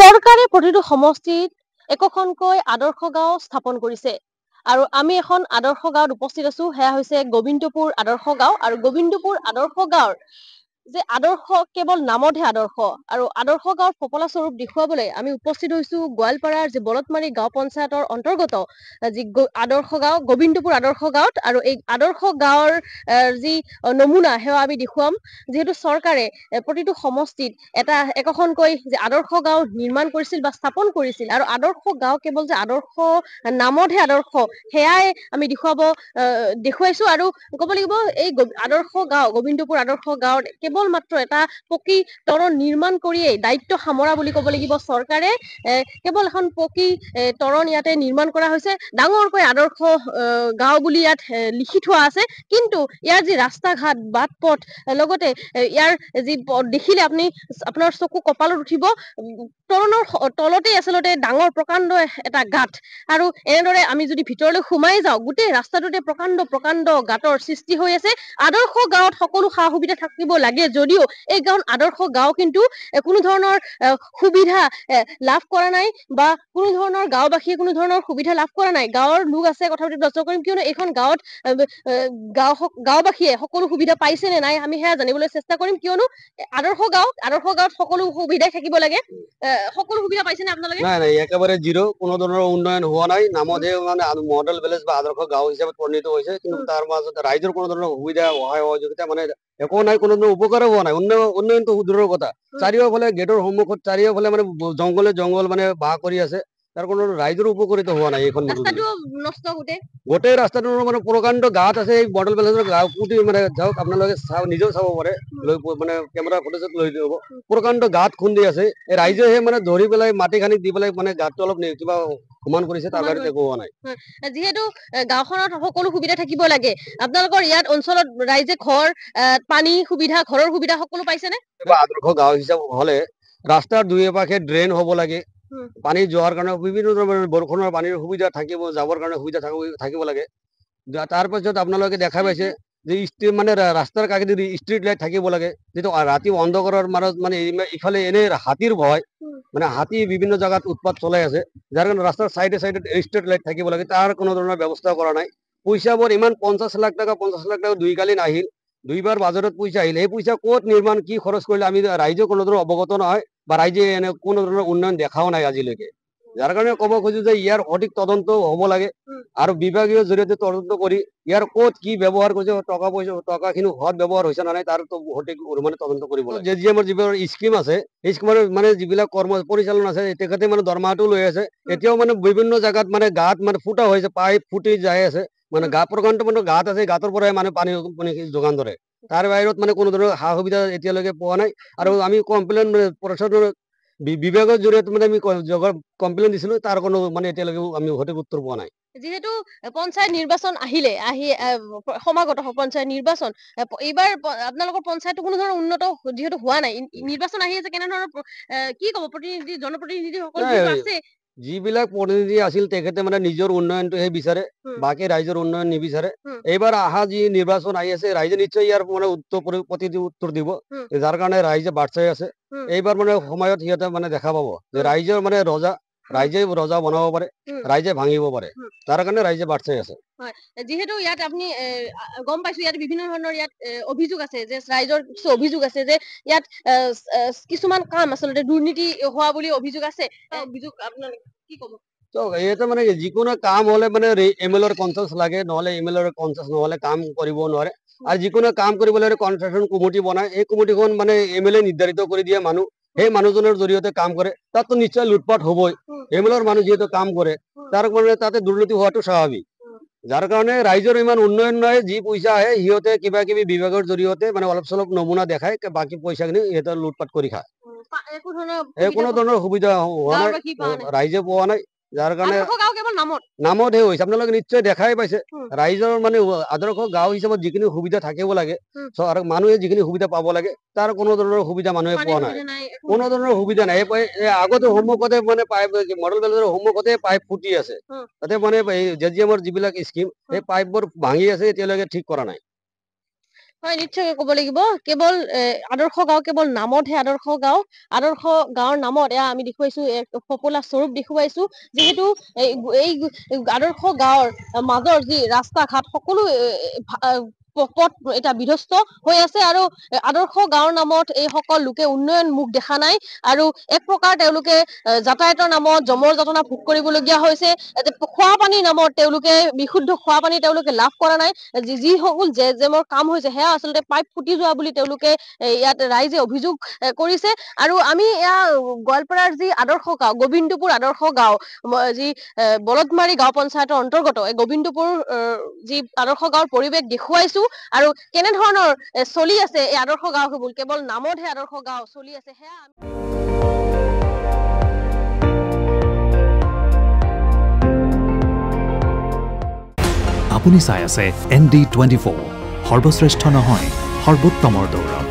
চৰকাৰে প্ৰতিটো সমষ্টিত একোখনকৈ আদৰ্শ গাঁও স্থাপন কৰিছে আৰু আমি এখন আদৰ্শ গাঁৱত উপস্থিত আছো। সেয়া হৈছে গোবিন্দপুৰ আদৰ্শ গাঁও আৰু গোবিন্দপুৰ আদৰ্শ গাঁৱৰ যে আদৰ্শ কেৱল নামতহে আদৰ্শ আৰু আদৰ্শ গাঁৱৰ ফপলা স্বৰূপ দেখুৱাবলৈ আমি উপস্থিত হৈছো গোৱালপাৰাৰ যি বলতমাৰী গাঁও পঞ্চায়তৰ অন্তৰ্গত যি আদৰ্শ গাঁও গোবিন্দপুৰ আদৰ্শ গাঁৱত আৰু এই আদৰ্শ গাঁৱৰ যি নমুনা সেয়া আমি দেখুৱাম। যিহেতু চৰকাৰে প্ৰতিটো সমষ্টিত এটা একোখনকৈ যে আদৰ্শ গাঁও নিৰ্মাণ কৰিছিল বা স্থাপন কৰিছিল আৰু আদৰ্শ গাঁও কেৱল যে আদৰ্শ নামতহে আদৰ্শ সেয়াই আমি দেখুৱাইছো আৰু ক'ব লাগিব এই আদৰ্শ গাঁও গোবিন্দপুৰ আদৰ্শ গাঁৱত কেৱল মাত্ৰ এটা পকী তৰণ নিৰ্মাণ কৰিয়েই দায়িত্ব সামৰা বুলি ক'ব লাগিব চৰকাৰে। কেৱল এখন পকী তৰণ ইয়াতে নিৰ্মাণ কৰা হৈছে। ডাঙৰকৈ আদৰ্শ গাঁও বুলি ইয়াত লিখি থোৱা আছে, কিন্তু ইয়াৰ যি ৰাস্তা ঘাট বাট পথ লগতে ইয়াৰ যি দেখিলে আপোনাৰ চকু কঁপালত উঠিব। তৰণৰ তলতেই আচলতে ডাঙৰ প্ৰকাণ্ড এটা গাঁত আৰু এনেদৰে আমি যদি ভিতৰলৈ সোমাই যাওঁ গোটেই ৰাস্তাটোতে প্ৰকাণ্ড প্ৰকাণ্ড গাঁতৰ সৃষ্টি হৈ আছে। আদৰ্শ গাঁৱত সকলো সা সুবিধা থাকিব লাগে যদিও এই গাঁৱত আদৰ্শ গাঁও কিন্তু কোনো ধৰণৰ সুবিধা লাভ কৰা নাই বা কোনো ধৰণৰ গাঁওবাসীয়ে কোনো ধৰণৰ সুবিধা লাভ কৰা নাই। গাঁৱৰ লোক আছে কথা পাতি দৰ্শক কৰিম, কিয়নো এইখন গাঁৱত গাঁওবাসীয়ে সকলো সুবিধা পাইছে নে নাই আমি সেয়া জানিবলৈ চেষ্টা কৰিম, কিয়নো আদৰ্শ গাঁৱত সকলো সুবিধাই থাকিব লাগে। সকলো সুবিধা পাইছে নে আপোনালোকে? নাই নাই, একেবাৰে জিৰো, কোনো ধৰণৰ উন্নয়ন হোৱা নাই। নামতহে মানে মডেল ভিলেজ বা আদৰ্শ গাঁও হিচাপে পৰিণত হৈছে, কিন্তু তাৰ মাজত ৰাইজৰ কোনো ধৰণৰ সুবিধা সহায় সহযোগিতা মানে একো নাই, কোনো ধৰণৰ উপকাৰো হোৱা নাই। উন্নয়নটো দূৰৰ কথা, চাৰিওফালে গেটৰ সন্মুখত চাৰিওফালে মানে জংগল মানে বাহ কৰি আছে। তাৰ কোনো ৰাইজৰ উপকাৰিত হোৱা নাই। এইখন ৰাস্তাটো নষ্ট গোটেই ৰাস্তাটো মানে প্ৰকাণ্ড গাঁত আছে। এই মডেল ভিলেজৰ গাঁও পুতি মানে যাওক, আপোনালোকে নিজেও চাব পাৰে, মানে কেমেৰা ফুটেজত লৈ যাব। প্ৰকাণ্ড গাঁত খুন্দি আছে। এই ৰাইজেহে মানে ধৰি পেলাই মাটি খানি দি পেলাই মানে গাঁতটো অলপ কিবা সমান কৰিছে, তাৰ বাহিৰে একো হোৱা নাই। যিহেতু গাঁওখনত সকলো সুবিধা থাকিব লাগে, আপোনালোকৰ ইয়াত অঞ্চলত ৰাইজে ঘৰৰ সুবিধা সকলো পাইছে নে? আদৰ্শ গাঁও হিচাপ হলে ৰাস্তাৰ দুয়ে পাশে ড্ৰেইন হ'ব লাগে। পানী যোৱাৰ কাৰণে বিভিন্ন ধৰণৰ বৰষুণৰ পানীৰ সুবিধা থাকিব, যাবৰ কাৰণে সুবিধা থাকিব লাগে। তাৰ পাছত আপোনালোকে দেখা পাইছে যে মানে ৰাস্তাৰ কাষেদি ষ্ট্ৰীট লাইট থাকিব লাগে, যিটো ৰাতি অন্ধকাৰৰ মাজত মানে ইফালে এনে হাতীৰ ভয়, মানে হাতী বিভিন্ন জাগাত উৎপাত চলাই আছে, যাৰ কাৰণে ৰাস্তাৰ চাইডে ষ্ট্ৰীট লাইট থাকিব লাগে। তাৰ কোনো ধৰণৰ ব্যৱস্থা কৰা নাই। পইচাবোৰ ইমান 50 লাখ টকা দুই কালি নাহিল, দুইবাৰ বাজেটত পইচা আহিল। সেই পইচা ক'ত নিৰ্মাণ কি খৰচ কৰিলে আমি ৰাইজে কোনো ধৰণৰ অৱগত নহয়, বা ৰাইজে এনে কোনো ধৰণৰ উন্নয়ন দেখাও নাই আজিলৈকে। যাৰ কাৰণে ক'ব খোজো যে ইয়াৰ সঠিক তদন্ত হ'ব লাগে আৰু বিভাগীয় জৰিয়তে তদন্ত কৰি ইয়াৰ ক'ত কি ব্যৱহাৰ কৰিছে, টকাখিনি সৎ ব্যৱহাৰ হৈছে নে নাই তাৰ সঠিক মানে তদন্ত কৰিব লাগে। JGM যিবোৰ স্কিম আছে, সেই স্কিমৰ মানে যিবিলাক পৰিচালনা আছে, তেখেতে মানে দৰমহাটো লৈ আছে। এতিয়াও মানে বিভিন্ন জাগাত মানে গাঁত মানে ফুটা হৈছে, পাইপ ফুটি যাই আছে, মানে প্ৰকাণ্ড মানে গাঁত আছে, গাঁতৰ পৰাই মানে পানী যোগান ধৰে। তাৰ বাহিৰত মানে কোনো ধৰণৰ সা সুবিধা এতিয়ালৈকে পোৱা নাই। আৰু আমি কমপ্লেইন প্ৰশাসনৰ বিভাগৰ জৰিয়তে মানে আমি কমপ্লেইন দিছিলো, তাৰ কোনো মানে এতিয়ালৈকে আমি সঠিক উত্তৰ পোৱা নাই। যিহেতু পঞ্চায়ত নিৰ্বাচন সমাগত পঞ্চায়ত নিৰ্বাচন, এইবাৰ আপোনালোকৰ পঞ্চায়তো কোনো ধৰণৰ উন্নত যিহেতু হোৱা নাই, নিৰ্বাচন আহি আছে, কেনেধৰণৰ কি ক'ব জনপ্ৰতিনিধি সকল যিহেতু আছে? যিবিলাক প্ৰতিনিধি আছিল তেখেতে মানে নিজৰ উন্নয়নটোহে বিচাৰে, বাকী ৰাইজৰ উন্নয়ন নিবিচাৰে। এইবাৰ অহা যি নিৰ্বাচন আহি আছে, ৰাইজে নিশ্চয় ইয়াৰ মানে উত্তৰ দিব, যাৰ কাৰণে ৰাইজে বাট চাই আছে। এইবাৰ মানে সময়ত সিহঁতে মানে দেখা পাব যে ৰাইজৰ মানে ৰাইজে ৰজা বনাব পাৰে, ৰাইজে ভাঙিব পাৰে, তাৰ কাৰণে ৰাইজে বাট চাই আছে। যিহেতু ইয়াত আপুনি গম পাইছো, ইয়াত বিভিন্ন ধৰণৰ ইয়াত অভিযোগ আছে, যে ৰাইজৰ কিছু অভিযোগ আছে যে ইয়াত কিছুমান কাম আচলতে দুৰ্নীতি হোৱা বুলি অভিযোগ আছে। আপোনালোকে কি ক'ব? ইয়াতে মানে যিকোনো কাম হলে মানে MLA কনচাল্ট লাগে, নহলে MLA কনচাল্ট নহলে কাম কৰিব নোৱাৰে। আৰু যিকোনো কাম কৰিবলৈ কনষ্ট্ৰাকচন কমিটি বনাই, এই কমিটিখন মানে MLA নিৰ্ধাৰিত কৰি দিয়ে মানুহ, সেই মানুহজনৰ জৰিয়তে কাম কৰে। তাততো নিশ্চয় লুটপাট হবই। MLA মানুহ যিহেতু কাম কৰে, তাৰ কাৰণে তাতে দুৰ্নীতি হোৱাটো স্বাভাৱিক। যাৰ কাৰণে ৰাইজৰ ইমান উন্নয়ন নাই। যি পইচা আহে সিহঁতে কিবা কিবি বিভাগৰ জৰিয়তে মানে অলপ চলপ নমুনা দেখাই, বাকী পইচাখিনি সিহঁতে লুটপাট কৰি খায়। কোনো ধৰণৰ সুবিধা হোৱা নাই, ৰাইজে পোৱা নাই। যাৰ কাৰণে নামতহে হৈছে। আপোনালোকে নিশ্চয় দেখাই পাইছে, ৰাইজৰ মানে আদৰ্শ গাঁও হিচাপত যিখিনি সুবিধা থাকিব লাগে, আৰু মানুহে যিখিনি সুবিধা পাব লাগে, তাৰ কোনো ধৰণৰ সুবিধা মানুহে পোৱা নাই। কোনো ধৰণৰ সুবিধা নাই। আগতে সন্মুখতে মানে মডেল ভিলেজৰ সন্মুখতে পাইপ ফুটি আছে, তাতে মানে JGM যিবিলাক স্কিম, সেই পাইপবোৰ ভাঙি আছে, এতিয়ালৈকে ঠিক কৰা নাই। হয় নিশ্চয়কৈ ক'ব লাগিব কেৱল আদৰ্শ গাঁও কেৱল নামতহে আদৰ্শ গাঁৱৰ নামত এয়া আমি দেখুৱাইছো এক সফলা স্বৰূপ দেখুৱাইছো যিহেতু এই আদৰ্শ গাঁৱৰ মাজৰ যি ৰাস্তা ঘাট সকলো পথ এটা বিধ্বস্ত হৈ আছে আৰু আদৰ্শ গাঁৱৰ নামত এই সকল লোকে উন্নয়ন মুখ দেখা নাই আৰু এক প্ৰকাৰ তেওঁলোকে যাতায়াতৰ নামত জমৰ যাতনা ভোগ কৰিবলগীয়া হৈছে খোৱা পানীৰ নামত তেওঁলোকে বিশুদ্ধ খোৱা পানী তেওঁলোকে লাভ কৰা নাই যি সকল জেমৰ কাম হৈছে সেয়া আচলতে পাইপ ফুটি যোৱা বুলি তেওঁলোকে ইয়াত ৰাইজে অভিযোগ কৰিছে আৰু আমি এয়া গোৱালপাৰাৰ যি আদৰ্শ গাঁও গোবিন্দপুৰ আদৰ্শ গাঁও যি বলদমাৰী গাঁও পঞ্চায়তৰ অন্তৰ্গত এই গোবিন্দপুৰ যি আদৰ্শ গাঁৱৰ পৰিৱেশ দেখুৱাইছো আৰু কেনেধৰণৰ চলি আছে এই আদৰ্শ গাঁওসমূহ কেৱল নামতহে আদৰ্শ গাঁও চলি আছে সেয়া আপুনি চাই আছে ND24 সৰ্বশ্ৰেষ্ঠ নহয় সৰ্বোত্তমৰ দৌৰ